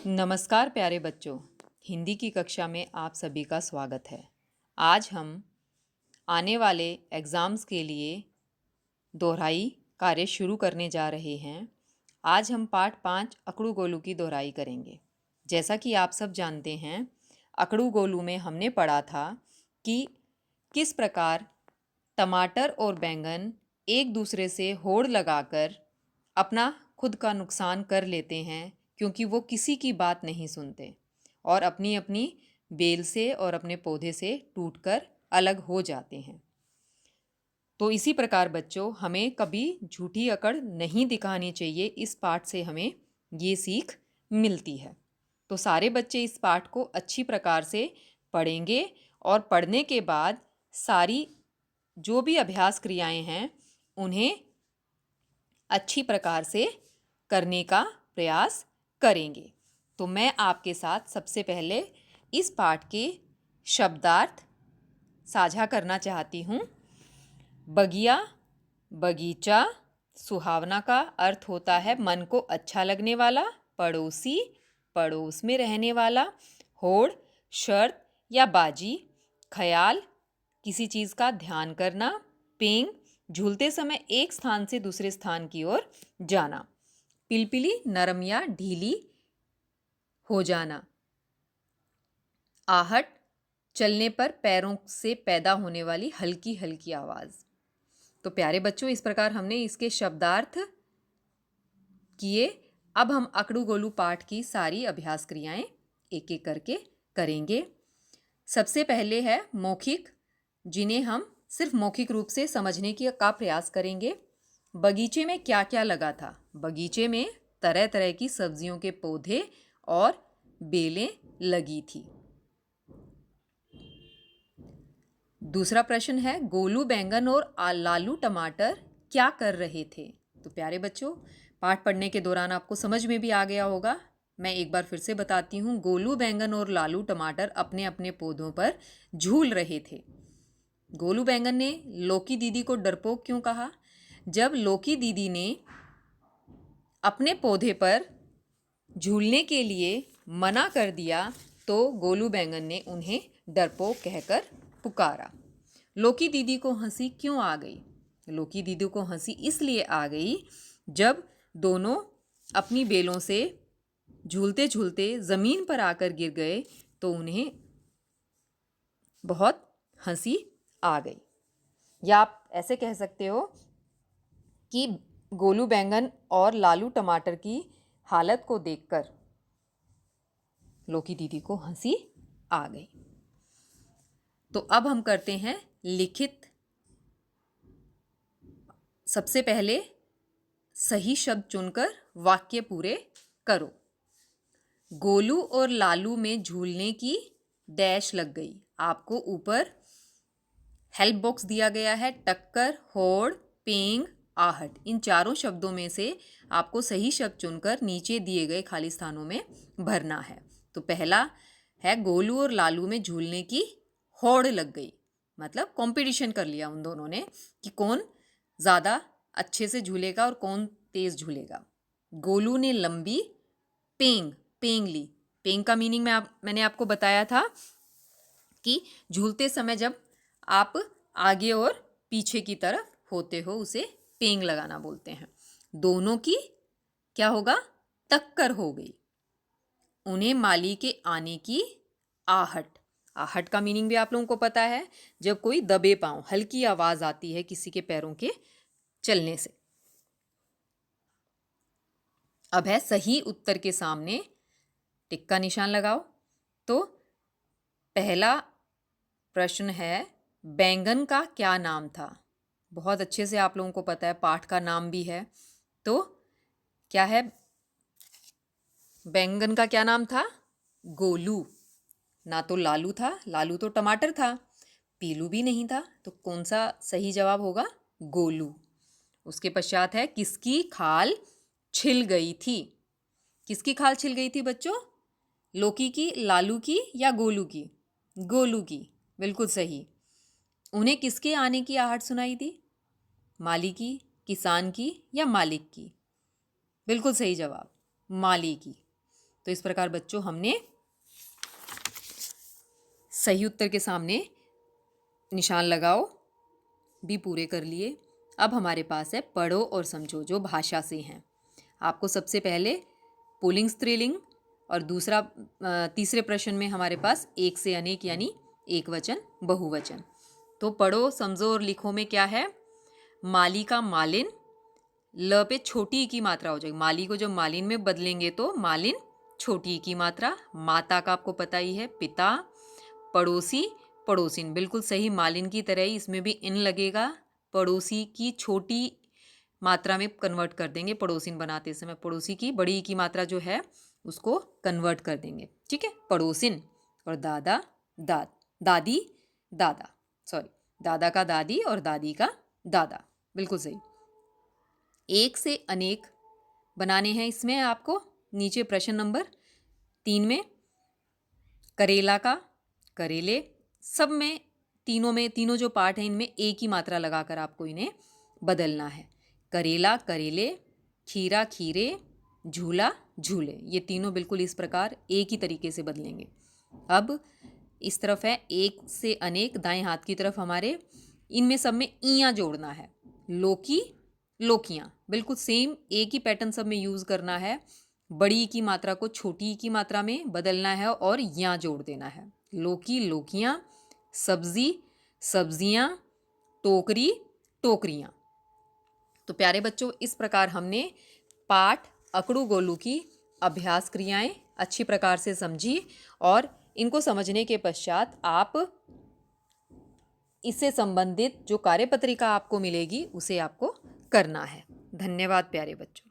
नमस्कार प्यारे बच्चों। हिंदी की कक्षा में आप सभी का स्वागत है। आज हम आने वाले एग्ज़ाम्स के लिए दोहराई कार्य शुरू करने जा रहे हैं। आज हम पाठ 5 अकड़ू गोलू की दोहराई करेंगे। जैसा कि आप सब जानते हैं, अकड़ू गोलू में हमने पढ़ा था कि किस प्रकार टमाटर और बैंगन एक दूसरे से होड़ लगाकर अपना खुद का नुकसान कर लेते हैं, क्योंकि वो किसी की बात नहीं सुनते और अपनी अपनी बेल से और अपने पौधे से टूटकर अलग हो जाते हैं। तो इसी प्रकार बच्चों, हमें कभी झूठी अकड़ नहीं दिखानी चाहिए। इस पाठ से हमें ये सीख मिलती है। तो सारे बच्चे इस पाठ को अच्छी प्रकार से पढ़ेंगे और पढ़ने के बाद सारी जो भी अभ्यास क्रियाएं हैं उन्हें अच्छी प्रकार से करने का प्रयास करेंगे। तो मैं आपके साथ सबसे पहले इस पाठ के शब्दार्थ साझा करना चाहती हूँ। बगिया, बगीचा, सुहावना का अर्थ होता है मन को अच्छा लगने वाला। पड़ोसी, पड़ोस में रहने वाला। होड़, शर्त या बाजी। ख्याल, किसी चीज़ का ध्यान करना। पेंग, झूलते समय एक स्थान से दूसरे स्थान की ओर जाना। पिलपिली, नरम या ढीली हो जाना। आहट, चलने पर पैरों से पैदा होने वाली हल्की हल्की आवाज़। तो प्यारे बच्चों, इस प्रकार हमने इसके शब्दार्थ किए। अब हम अकड़ू गोलू पाठ की सारी अभ्यास क्रियाएं एक एक करके करेंगे। सबसे पहले है मौखिक, जिन्हें हम सिर्फ मौखिक रूप से समझने का प्रयास करेंगे। बगीचे में क्या क्या लगा था? बगीचे में तरह तरह की सब्जियों के पौधे और बेलें लगी थी। दूसरा प्रश्न है, गोलू बैंगन और लालू टमाटर क्या कर रहे थे? तो प्यारे बच्चों, पाठ पढ़ने के दौरान आपको समझ में भी आ गया होगा। मैं एक बार फिर से बताती हूँ। गोलू बैंगन और लालू टमाटर अपने अपने पौधों पर झूल रहे थे। गोलू बैंगन ने लौकी दीदी को डरपोक क्यों कहा? जब लौकी दीदी ने अपने पौधे पर झूलने के लिए मना कर दिया तो गोलू बैंगन ने उन्हें डरपोक कहकर पुकारा। लौकी दीदी को हंसी क्यों आ गई? लौकी दीदी को हंसी इसलिए आ गई जब दोनों अपनी बेलों से झूलते झूलते ज़मीन पर आकर गिर गए तो उन्हें बहुत हंसी आ गई। या आप ऐसे कह सकते हो कि गोलू बैंगन और लालू टमाटर की हालत को देखकर लौकी दीदी को हंसी आ गई। तो अब हम करते हैं लिखित। सबसे पहले सही शब्द चुनकर वाक्य पूरे करो। गोलू और लालू में झूलने की डैश लग गई। आपको ऊपर हेल्प बॉक्स दिया गया है। टक्कर, होड़, पेंग, आहट, इन चारों शब्दों में से आपको सही शब्द चुनकर नीचे दिए गए खाली स्थानों में भरना है। तो पहला है, गोलू और लालू में झूलने की होड़ लग गई, मतलब कंपटीशन कर लिया उन दोनों ने कि कौन ज़्यादा अच्छे से झूलेगा और कौन तेज़ झूलेगा। गोलू ने लंबी पेंग ली। पेंग का मीनिंग मैंने आपको बताया था कि झूलते समय जब आप आगे और पीछे की तरफ होते हो उसे पेंग लगाना बोलते हैं। दोनों की क्या होगा? टक्कर हो गई। उन्हें माली के आने की आहट। आहट का मीनिंग भी आप लोगों को पता है, जब कोई दबे पांव, हल्की आवाज आती है किसी के पैरों के चलने से। अब है सही उत्तर के सामने टिक का निशान लगाओ। तो पहला प्रश्न है, बैंगन का क्या नाम था? बहुत अच्छे से आप लोगों को पता है, पाठ का नाम भी है। तो क्या है? बैंगन का क्या नाम था? गोलू। ना तो लालू था, लालू तो टमाटर था। पीलू भी नहीं था, तो कौन सा सही जवाब होगा? गोलू। उसके पश्चात है, किसकी खाल छिल गई थी? किसकी खाल छिल गई थी बच्चों? लौकी की, लालू की या गोलू की? गोलू की, बिल्कुल सही। उन्हें किसके आने की आहट सुनाई दी? माली की, किसान की या मालिक की? बिल्कुल सही जवाब, माली की। तो इस प्रकार बच्चों हमने सही उत्तर के सामने निशान लगाओ भी पूरे कर लिए। अब हमारे पास है पढ़ो और समझो, जो भाषा से हैं। आपको सबसे पहले पुल्लिंग स्त्रीलिंग और तीसरे प्रश्न में हमारे पास एक से अनेक यानी एक वचन बहुवचन। तो पढ़ो समझो और लिखो में क्या है? माली का मालिन, ल पे छोटी ई की मात्रा हो जाएगी। माली को जब मालिन में बदलेंगे तो मालिन छोटी ई की मात्रा। माता का आपको पता ही है पिता। पड़ोसी पड़ोसिन, बिल्कुल सही, मालिन की तरह ही इसमें भी इन लगेगा। पड़ोसी की छोटी मात्रा में कन्वर्ट कर देंगे पड़ोसिन बनाते समय। पड़ोसी की बड़ी की मात्रा जो है उसको कन्वर्ट कर देंगे, ठीक है। पड़ोसिन। और दादा दादी दादा, सॉरी, दादा का दादी और दादी का दादा, बिल्कुल सही। एक से अनेक बनाने हैं इसमें आपको। नीचे प्रश्न नंबर 3 में करेला का करेले, सब में तीनों जो पार्ट हैं इनमें एक ही मात्रा लगाकर आपको इन्हें बदलना है। करेला करेले, खीरा खीरे, झूला झूले, ये तीनों बिल्कुल इस प्रकार एक ही तरीके से बदलेंगे। अब इस तरफ है एक से अनेक, दाएं हाथ की तरफ हमारे, इनमें सब में ईयां जोड़ना है। लोकी लोकियां, बिल्कुल सेम एक ही पैटर्न सब में यूज़ करना है। बड़ी की मात्रा को छोटी की मात्रा में बदलना है और यां जोड़ देना है। लोकी लोकियां, सब्जी सब्जियां, टोकरी टोकरियां। तो प्यारे बच्चों, इस प्रकार हमने पाठ अकड़ू गोलू की अभ्यास क्रियाएं अच्छी प्रकार से समझी और इनको समझने के पश्चात आप इससे संबंधित जो कार्यपत्रिका आपको मिलेगी उसे आपको करना है। धन्यवाद प्यारे बच्चों।